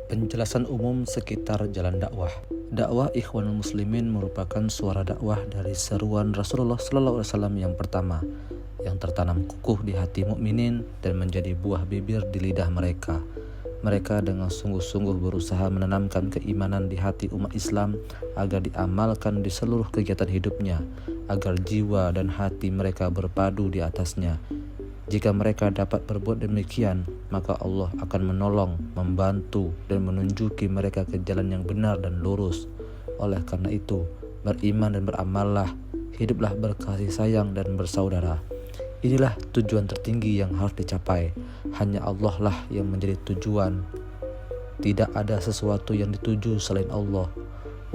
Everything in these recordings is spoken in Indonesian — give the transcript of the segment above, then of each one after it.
Penjelasan umum sekitar jalan dakwah. Dakwah Ikhwanul Muslimin merupakan suara dakwah dari seruan Rasulullah SAW yang pertama, yang tertanam kukuh di hati mukminin dan menjadi buah bibir di lidah mereka. Mereka dengan sungguh-sungguh berusaha menanamkan keimanan di hati umat Islam agar diamalkan di seluruh kegiatan hidupnya, agar jiwa dan hati mereka berpadu di atasnya. Jika mereka dapat berbuat demikian, maka Allah akan menolong, membantu, dan menunjuki mereka ke jalan yang benar dan lurus. Oleh karena itu, beriman dan beramallah, hiduplah berkasih sayang dan bersaudara. Inilah tujuan tertinggi yang harus dicapai. Hanya Allah lah yang menjadi tujuan. Tidak ada sesuatu yang dituju selain Allah.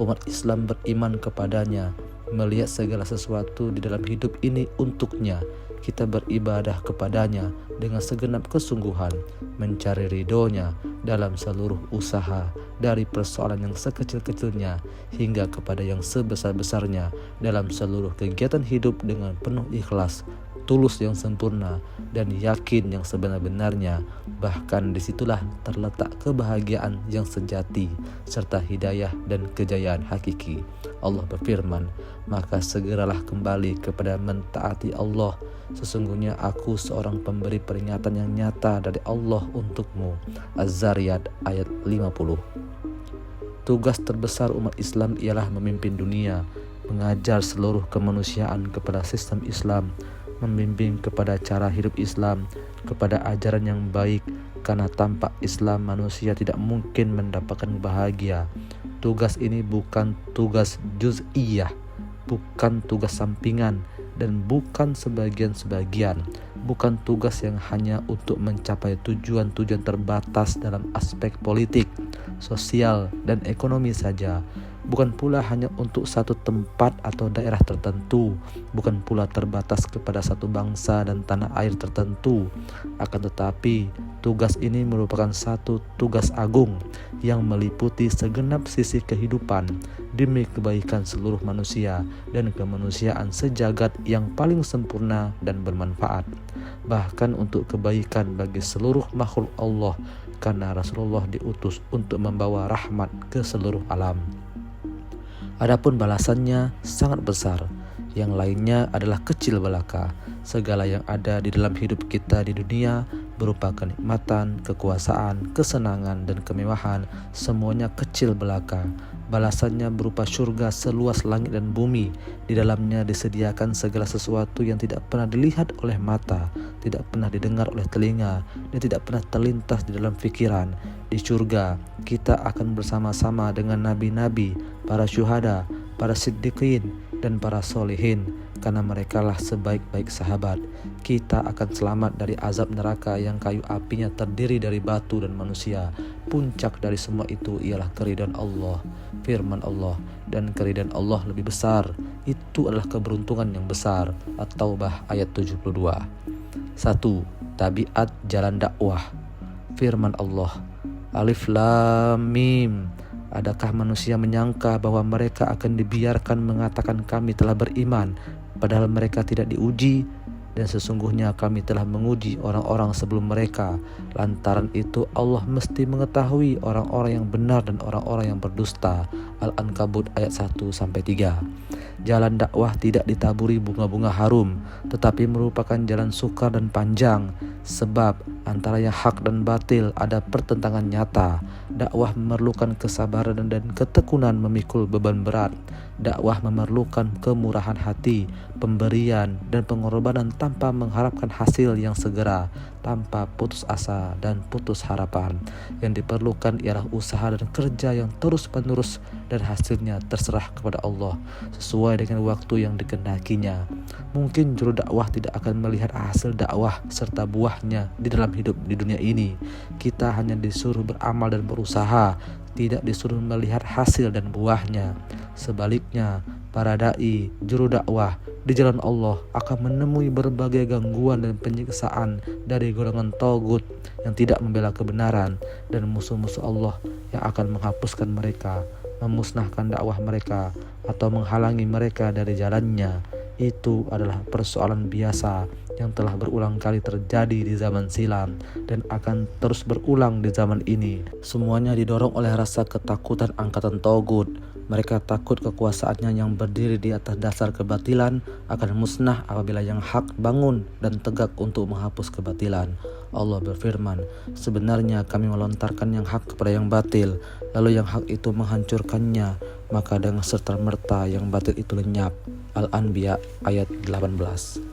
Umat Islam beriman kepadanya, melihat segala sesuatu di dalam hidup ini untuknya. Kita beribadah kepadanya dengan segenap kesungguhan, mencari ridhonya dalam seluruh usaha, dari persoalan yang sekecil-kecilnya hingga kepada yang sebesar-besarnya dalam seluruh kegiatan hidup dengan penuh ikhlas, tulus yang sempurna, dan yakin yang sebenar-benarnya. Bahkan disitulah terletak kebahagiaan yang sejati serta hidayah dan kejayaan hakiki. Allah berfirman, maka segeralah kembali kepada mentaati Allah. Sesungguhnya aku seorang pemberi peringatan yang nyata dari Allah untukmu. Az-Zariyat ayat 50. Tugas terbesar umat Islam ialah memimpin dunia, mengajar seluruh kemanusiaan kepada sistem Islam, membimbing kepada cara hidup Islam, kepada ajaran yang baik, karena tanpa Islam manusia tidak mungkin mendapatkan bahagia. Tugas ini bukan tugas juz'iyah, bukan tugas sampingan, dan bukan sebagian-sebagian, bukan tugas yang hanya untuk mencapai tujuan-tujuan terbatas dalam aspek politik, sosial, dan ekonomi saja. Bukan pula hanya untuk satu tempat atau daerah tertentu, bukan pula terbatas kepada satu bangsa dan tanah air tertentu. Akan tetapi, tugas ini merupakan satu tugas agung yang meliputi segenap sisi kehidupan demi kebaikan seluruh manusia dan kemanusiaan sejagat yang paling sempurna dan bermanfaat. Bahkan untuk kebaikan bagi seluruh makhluk Allah, karena Rasulullah diutus untuk membawa rahmat ke seluruh alam. Adapun balasannya sangat besar, yang lainnya adalah kecil belaka. Segala yang ada di dalam hidup kita di dunia berupa kenikmatan, kekuasaan, kesenangan, dan kemewahan, semuanya kecil belaka. Balasannya berupa surga seluas langit dan bumi. Di dalamnya disediakan segala sesuatu yang tidak pernah dilihat oleh mata, tidak pernah didengar oleh telinga, dan tidak pernah terlintas di dalam pikiran. Di surga, kita akan bersama-sama dengan nabi-nabi, para syuhada, para siddiqin, dan para solihin, karena merekalah sebaik-baik sahabat. Kita akan selamat dari azab neraka yang kayu apinya terdiri dari batu dan manusia. Puncak dari semua itu ialah keridhaan Allah. Firman Allah, dan keridhaan Allah lebih besar. Itu adalah keberuntungan yang besar. At-Taubah ayat 72. 1. Tabiat jalan dakwah. Firman Allah, Alif Lam Mim. Adakah manusia menyangka bahwa mereka akan dibiarkan mengatakan kami telah beriman, padahal mereka tidak diuji? Dan sesungguhnya kami telah menguji orang-orang sebelum mereka. Lantaran itu Allah mesti mengetahui orang-orang yang benar dan orang-orang yang berdusta. Al-Ankabut ayat 1-3. Jalan dakwah tidak ditaburi bunga-bunga harum, tetapi merupakan jalan sukar dan panjang. Sebab antara yang hak dan batil ada pertentangan nyata. Dakwah memerlukan kesabaran dan ketekunan memikul beban berat. Dakwah memerlukan kemurahan hati, pemberian, dan pengorbanan tanpa mengharapkan hasil yang segera, tanpa putus asa dan putus harapan. Yang diperlukan ialah usaha dan kerja yang terus-menerus, dan hasilnya terserah kepada Allah sesuai dengan waktu yang dikehendakinya. Mungkin juru dakwah tidak akan melihat hasil dakwah serta buahnya di dalam hidup di dunia ini. Kita hanya disuruh beramal dan berusaha, tidak disuruh melihat hasil dan buahnya. Sebaliknya, para dai, juru dakwah di jalan Allah akan menemui berbagai gangguan dan penyiksaan dari golongan tagut yang tidak membela kebenaran, dan musuh-musuh Allah yang akan menghapuskan mereka, memusnahkan dakwah mereka, atau menghalangi mereka dari jalannya. Itu adalah persoalan biasa yang telah berulang kali terjadi di zaman silam dan akan terus berulang di zaman ini. Semuanya didorong oleh rasa ketakutan angkatan Togut. Mereka takut kekuasaannya yang berdiri di atas dasar kebatilan akan musnah apabila yang hak bangun dan tegak untuk menghapus kebatilan. Allah berfirman, sebenarnya kami melontarkan yang hak kepada yang batil, lalu yang hak itu menghancurkannya, maka dengan serta-merta yang batil itu lenyap. Al-Anbiya ayat 18.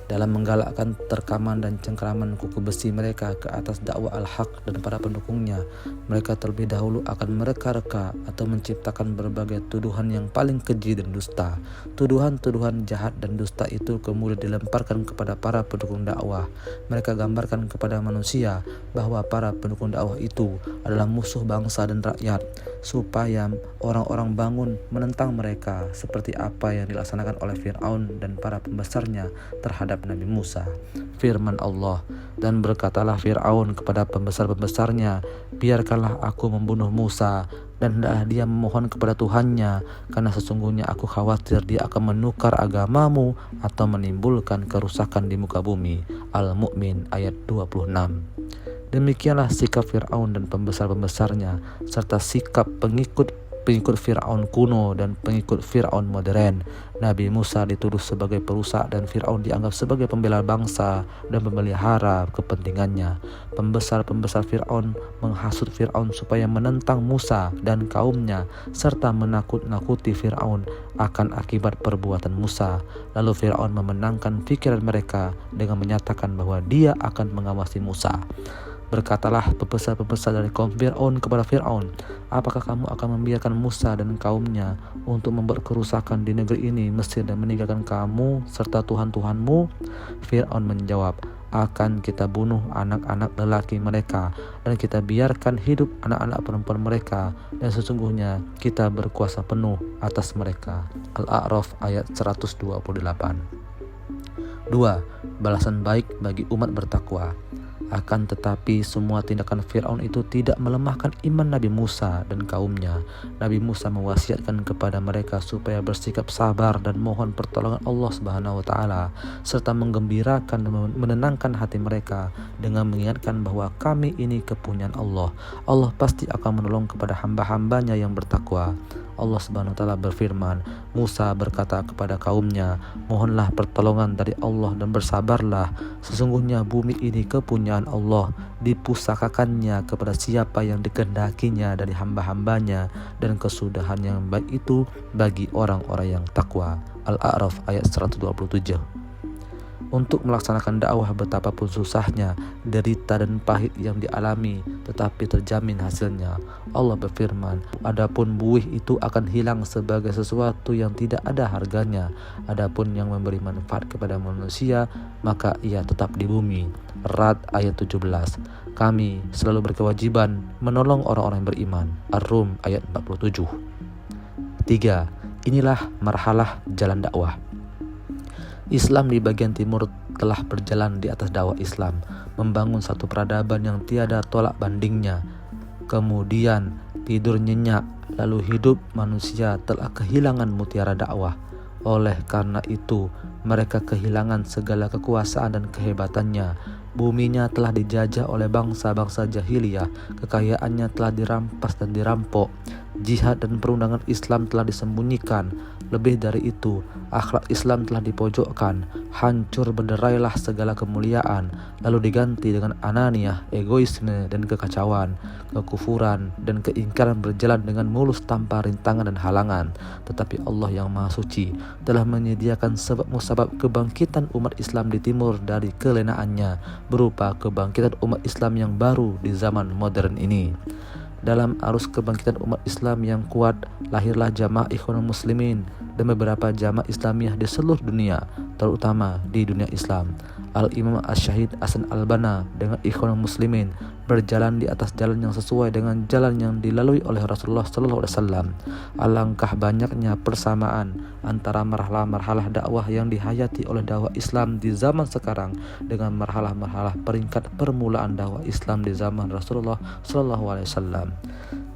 Dalam menggalakkan terkaman dan cengkeraman kuku besi mereka ke atas dakwah al-haq dan para pendukungnya, mereka terlebih dahulu akan mereka-reka atau menciptakan berbagai tuduhan yang paling keji dan dusta. Tuduhan-tuduhan jahat dan dusta itu kemudian dilemparkan kepada para pendukung dakwah. Mereka gambarkan kepada manusia bahwa para pendukung dakwah itu adalah musuh bangsa dan rakyat, supaya orang-orang bangun menentang mereka seperti apa yang dilaksanakan oleh Fir'aun dan para pembesarnya terhadap Nabi Musa. Firman Allah, dan berkatalah Fir'aun kepada pembesar-pembesarnya, biarkanlah aku membunuh Musa, dan hendaklah dia memohon kepada Tuhannya, karena sesungguhnya aku khawatir dia akan menukar agamamu atau menimbulkan kerusakan di muka bumi. Al-Mu'min ayat 26. Demikianlah sikap Fir'aun dan pembesar-pembesarnya, serta sikap pengikut Fir'aun kuno dan pengikut Fir'aun modern. Nabi Musa dituduh sebagai perusak dan Fir'aun dianggap sebagai pembela bangsa dan pemelihara kepentingannya. Pembesar-pembesar Fir'aun menghasut Fir'aun supaya menentang Musa dan kaumnya serta menakut-nakuti Fir'aun akan akibat perbuatan Musa. Lalu Fir'aun memenangkan pikiran mereka dengan menyatakan bahwa dia akan mengawasi Musa. Berkatalah pembesar-pembesar dari kaum Fir'aun kepada Fir'aun, apakah kamu akan membiarkan Musa dan kaumnya untuk membuat kerusakan di negeri ini, Mesir, dan meninggalkan kamu serta Tuhan-Tuhanmu? Fir'aun menjawab, akan kita bunuh anak-anak lelaki mereka dan kita biarkan hidup anak-anak perempuan mereka, dan sesungguhnya kita berkuasa penuh atas mereka. Al-A'raf ayat 128. 2. Balasan baik bagi umat bertakwa. Akan tetapi semua tindakan Fir'aun itu tidak melemahkan iman Nabi Musa dan kaumnya. Nabi Musa mewasiatkan kepada mereka supaya bersikap sabar dan mohon pertolongan Allah Subhanahu wa taala, serta menggembirakan dan menenangkan hati mereka dengan mengingatkan bahwa kami ini kepunyaan Allah. Allah pasti akan menolong kepada hamba-hambanya yang bertakwa. Allah Subhanahu wa taala berfirman, Musa berkata kepada kaumnya, mohonlah pertolongan dari Allah dan bersabarlah, sesungguhnya bumi ini kepunyaan Allah, dipusakakannya kepada siapa yang dikehendakinya dari hamba-hambanya, dan kesudahan yang baik itu bagi orang-orang yang takwa. Al-A'raf ayat 127. Untuk melaksanakan dakwah betapapun susahnya, derita dan pahit yang dialami, tetapi terjamin hasilnya. Allah berfirman, adapun buih itu akan hilang sebagai sesuatu yang tidak ada harganya. Adapun yang memberi manfaat kepada manusia, maka ia tetap di bumi. Rad ayat 17. Kami selalu berkewajiban menolong orang-orang yang beriman. Ar-Rum ayat 47. 3. Inilah marhalah jalan dakwah. Islam di bagian timur telah berjalan di atas dakwah Islam, membangun satu peradaban yang tiada tolak bandingnya. Kemudian tidur nyenyak, lalu hidup manusia telah kehilangan mutiara dakwah. Oleh karena itu, mereka kehilangan segala kekuasaan dan kehebatannya. Buminya telah dijajah oleh bangsa-bangsa jahiliyah, kekayaannya telah dirampas dan dirampok. Jihad dan perundangan Islam telah disembunyikan. Lebih dari itu, akhlak Islam telah dipojokkan. Hancur berderailah segala kemuliaan, lalu diganti dengan ananiah, egoisme dan kekacauan. Kekufuran dan keingkaran berjalan dengan mulus tanpa rintangan dan halangan. Tetapi Allah yang Maha Suci telah menyediakan sebab-musabab kebangkitan umat Islam di timur dari kelenaannya, berupa kebangkitan umat Islam yang baru di zaman modern ini. Dalam arus kebangkitan umat Islam yang kuat, lahirlah Jamaah Ikhwanul Muslimin dan beberapa jamaah Islamiyah di seluruh dunia, terutama di dunia Islam. Al-Imam Asy-Syahid Hasan Al-Banna dengan Ikhwanul Muslimin berjalan di atas jalan yang sesuai dengan jalan yang dilalui oleh Rasulullah SAW. Alangkah banyaknya persamaan antara marhalah-marhalah dakwah yang dihayati oleh dakwah Islam di zaman sekarang dengan marhalah-marhalah peringkat permulaan dakwah Islam di zaman Rasulullah SAW.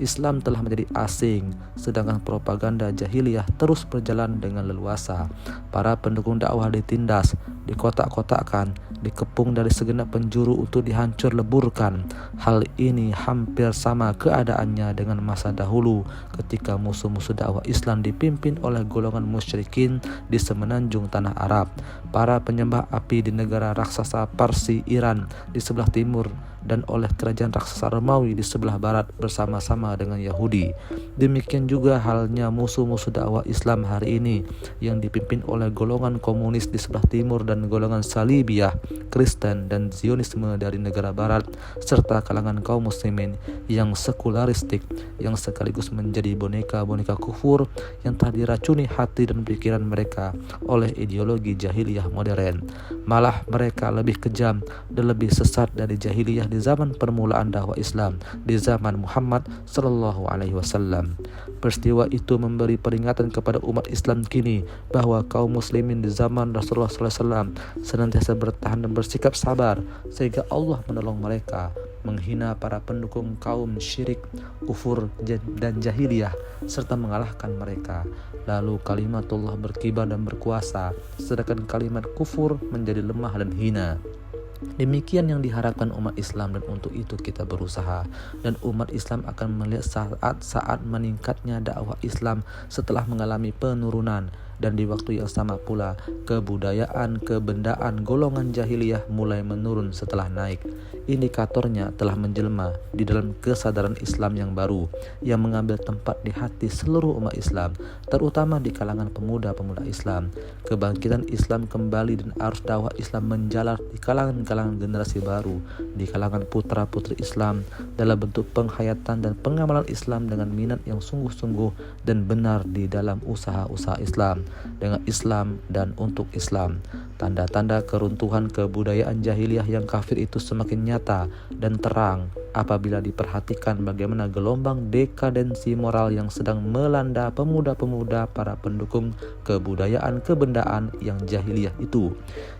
Islam telah menjadi asing, sedangkan propaganda jahiliyah terus berjalan dengan leluasa. Para pendukung dakwah ditindas, dikotak-kotakkan, dikepung dari segenap penjuru untuk dihancur leburkan. Hal ini hampir sama keadaannya dengan masa dahulu ketika musuh-musuh dakwah Islam dipimpin oleh golongan musyrikin di semenanjung tanah Arab. Para penyembah api di negara raksasa Parsi Iran di sebelah timur dan oleh kerajaan raksasa Romawi di sebelah barat bersama-sama dengan Yahudi. Demikian juga halnya musuh-musuh dakwah Islam hari ini yang dipimpin oleh golongan komunis di sebelah timur dan golongan Salibiyah, Kristen dan Zionisme dari negara barat serta kalangan kaum muslimin yang sekularistik yang sekaligus menjadi boneka-boneka kufur yang telah diracuni hati dan pikiran mereka oleh ideologi jahiliyah modern. Malah mereka lebih kejam dan lebih sesat dari jahiliyah di zaman permulaan dakwah Islam di zaman Muhammad sallallahu alaihi wasallam. Peristiwa itu memberi peringatan kepada umat Islam kini bahwa kaum muslimin di zaman Rasulullah sallallahu alaihi wasallam senantiasa bertahan dan bersikap sabar sehingga Allah menolong mereka menghina para pendukung kaum syirik, kufur dan jahiliyah serta mengalahkan mereka. Lalu kalimatullah berkibar dan berkuasa, sedangkan kalimat kufur menjadi lemah dan hina. Demikian yang diharapkan umat Islam dan untuk itu kita berusaha. Dan umat Islam akan melihat saat meningkatnya dakwah Islam setelah mengalami penurunan. Dan di waktu yang sama pula kebudayaan, kebendaan golongan jahiliyah mulai menurun setelah naik. Indikatornya telah menjelma di dalam kesadaran Islam yang baru yang mengambil tempat di hati seluruh umat Islam, terutama di kalangan pemuda-pemuda Islam. Kebangkitan Islam kembali dan arus dakwah Islam menjalar di kalangan generasi baru, di kalangan putra-putri Islam dalam bentuk penghayatan dan pengamalan Islam dengan minat yang sungguh-sungguh dan benar di dalam usaha-usaha Islam, dengan Islam dan untuk Islam. Tanda-tanda keruntuhan kebudayaan jahiliyah yang kafir itu semakin nyata dan terang apabila diperhatikan bagaimana gelombang dekadensi moral yang sedang melanda pemuda-pemuda para pendukung kebudayaan kebendaan yang jahiliyah itu.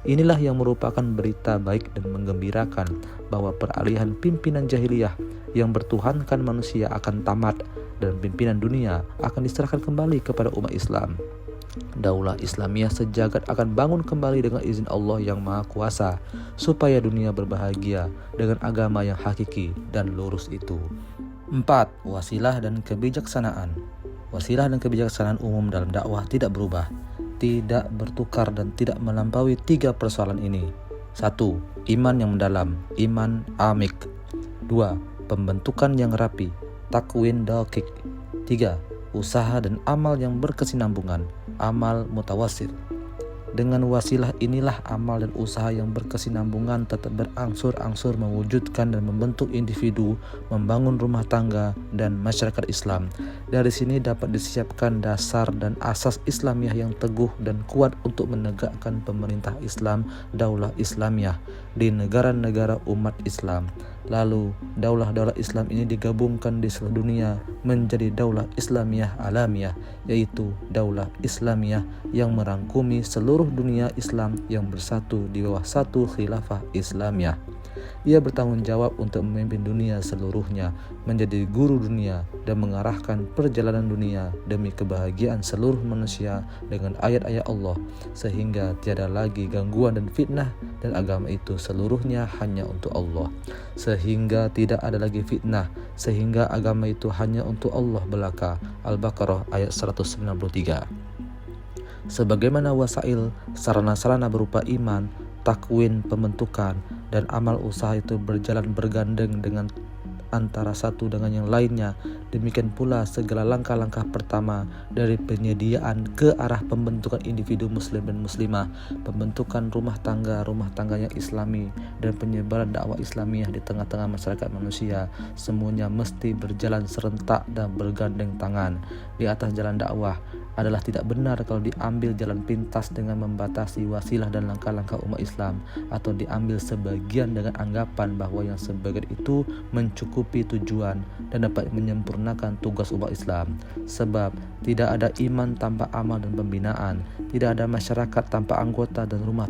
Inilah yang merupakan berita baik dan menggembirakan bahwa peralihan pimpinan jahiliyah yang bertuhankan manusia akan tamat dan pimpinan dunia akan diserahkan kembali kepada umat Islam. Daulah Islamiyah sejagat akan bangun kembali dengan izin Allah yang Maha Kuasa supaya dunia berbahagia dengan agama yang hakiki dan lurus itu. 4. Wasilah dan kebijaksanaan. Wasilah dan kebijaksanaan umum dalam dakwah tidak berubah, tidak bertukar dan tidak melampaui 3 persoalan ini. 1. Iman yang mendalam, iman amik. 2. Pembentukan yang rapi, takwin dakik. 3. Usaha dan amal yang berkesinambungan, amal mutawasil. Dengan wasilah inilah amal dan usaha yang berkesinambungan tetap berangsur-angsur mewujudkan dan membentuk individu, membangun rumah tangga dan masyarakat Islam. Dari sini dapat disiapkan dasar dan asas Islamiyah yang teguh dan kuat untuk menegakkan pemerintah Islam, daulah Islamiyah di negara-negara umat Islam. Lalu daulah-daulah Islam ini digabungkan di seluruh dunia menjadi daulah Islamiyah alamiyah, yaitu daulah Islamiyah yang merangkumi seluruh dunia Islam yang bersatu di bawah satu khilafah Islamiyah. Ia bertanggung jawab untuk memimpin dunia seluruhnya, menjadi guru dunia dan mengarahkan perjalanan dunia demi kebahagiaan seluruh manusia dengan ayat-ayat Allah, sehingga tiada lagi gangguan dan fitnah, dan agama itu seluruhnya hanya untuk Allah. Sehingga tidak ada lagi fitnah, sehingga agama itu hanya untuk Allah belaka. Al-Baqarah ayat 193. Sebagaimana wasail, sarana-sarana berupa iman, takwin, pembentukan, dan amal usaha itu berjalan bergandeng dengan antara satu dengan yang lainnya, demikian pula segala langkah-langkah pertama dari penyediaan ke arah pembentukan individu muslim dan muslimah, pembentukan rumah tangganya islami, dan penyebaran dakwah Islamiyah di tengah-tengah masyarakat manusia, semuanya mesti berjalan serentak dan bergandeng tangan di atas jalan dakwah adalah tidak benar kalau diambil jalan pintas dengan membatasi wasilah dan langkah-langkah umat Islam, atau diambil sebagian dengan anggapan bahwa yang sebagian itu mencukupi tujuan dan dapat menyempurnakan tugas umat Islam. Sebab tidak ada iman tanpa amal dan pembinaan, tidak ada masyarakat tanpa anggota dan rumah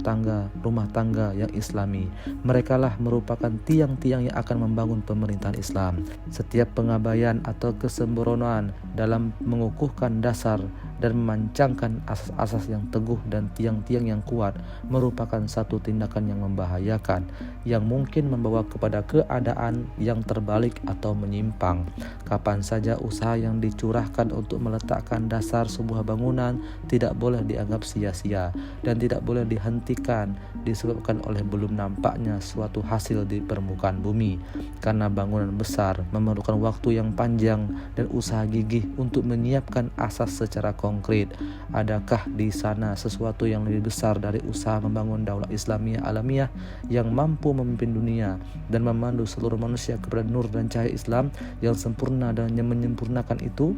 tangga yang islami. Merekalah merupakan tiang-tiang yang akan membangun pemerintahan Islam. Setiap pengabaian atau kesembronoan dalam mengukuhkan dasar dan memancangkan asas-asas yang teguh dan tiang-tiang yang kuat merupakan satu tindakan yang membahayakan, yang mungkin membawa kepada keadaan yang terbalik atau menyimpang. Kapan saja usaha yang dicurahkan untuk meletakkan dasar sebuah bangunan tidak boleh dianggap sia-sia dan tidak boleh dihentikan disebabkan oleh belum nampaknya suatu hasil di permukaan bumi, karena bangunan besar memerlukan waktu yang panjang dan usaha gigih untuk menyiapkan asas secara konkret. Adakah di sana sesuatu yang lebih besar dari usaha membangun daulah Islamiyah alamiah yang mampu memimpin dunia dan memandu seluruh manusia kepada nur dan cahaya Islam yang sempurna dan yang menyempurnakan itu?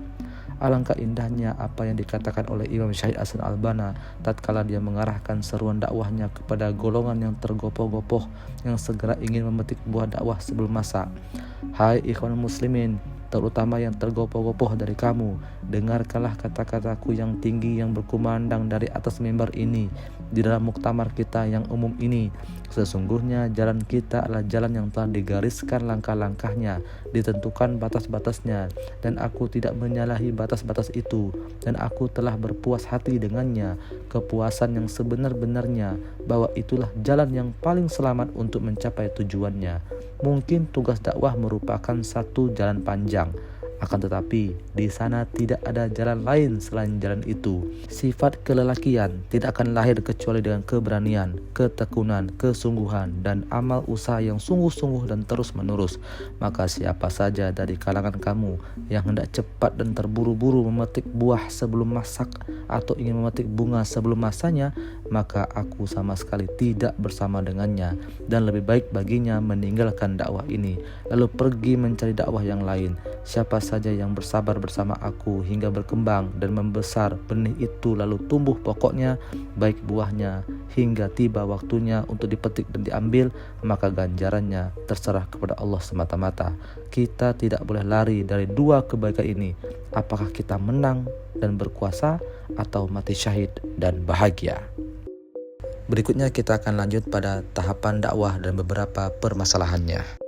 Alangkah indahnya apa yang dikatakan oleh Imam Syahid Hasan Al-Banna tatkala dia mengarahkan seruan dakwahnya kepada golongan yang tergopoh-gopoh yang segera ingin memetik buah dakwah sebelum masa. Hai ikhwan muslimin, terutama yang tergopoh-gopoh dari kamu, dengarkanlah kata-kataku yang tinggi yang berkumandang dari atas mimbar ini di dalam muktamar kita yang umum ini. Sesungguhnya jalan kita adalah jalan yang telah digariskan langkah-langkahnya, ditentukan batas-batasnya, dan aku tidak menyalahi batas-batas itu, dan aku telah berpuas hati dengannya, kepuasan yang sebenar-benarnya, bahwa itulah jalan yang paling selamat untuk mencapai tujuannya. Mungkin tugas dakwah merupakan satu jalan panjang, akan tetapi di sana tidak ada jalan lain selain jalan itu. Sifat kelelakian tidak akan lahir kecuali dengan keberanian, ketekunan, kesungguhan, dan amal usaha yang sungguh-sungguh dan terus-menerus. Maka siapa saja dari kalangan kamu yang hendak cepat dan terburu-buru memetik buah sebelum masak atau ingin memetik bunga sebelum masanya, maka aku sama sekali tidak bersama dengannya, dan lebih baik baginya meninggalkan dakwah ini lalu pergi mencari dakwah yang lain. Siapa saja yang bersabar bersama aku hingga berkembang dan membesar benih itu lalu tumbuh pokoknya, baik buahnya, hingga tiba waktunya untuk dipetik dan diambil, maka ganjarannya terserah kepada Allah semata-mata. Kita tidak boleh lari dari dua kebaikan ini. Apakah kita menang dan berkuasa atau mati syahid dan bahagia? Berikutnya kita akan lanjut pada tahapan dakwah dan beberapa permasalahannya.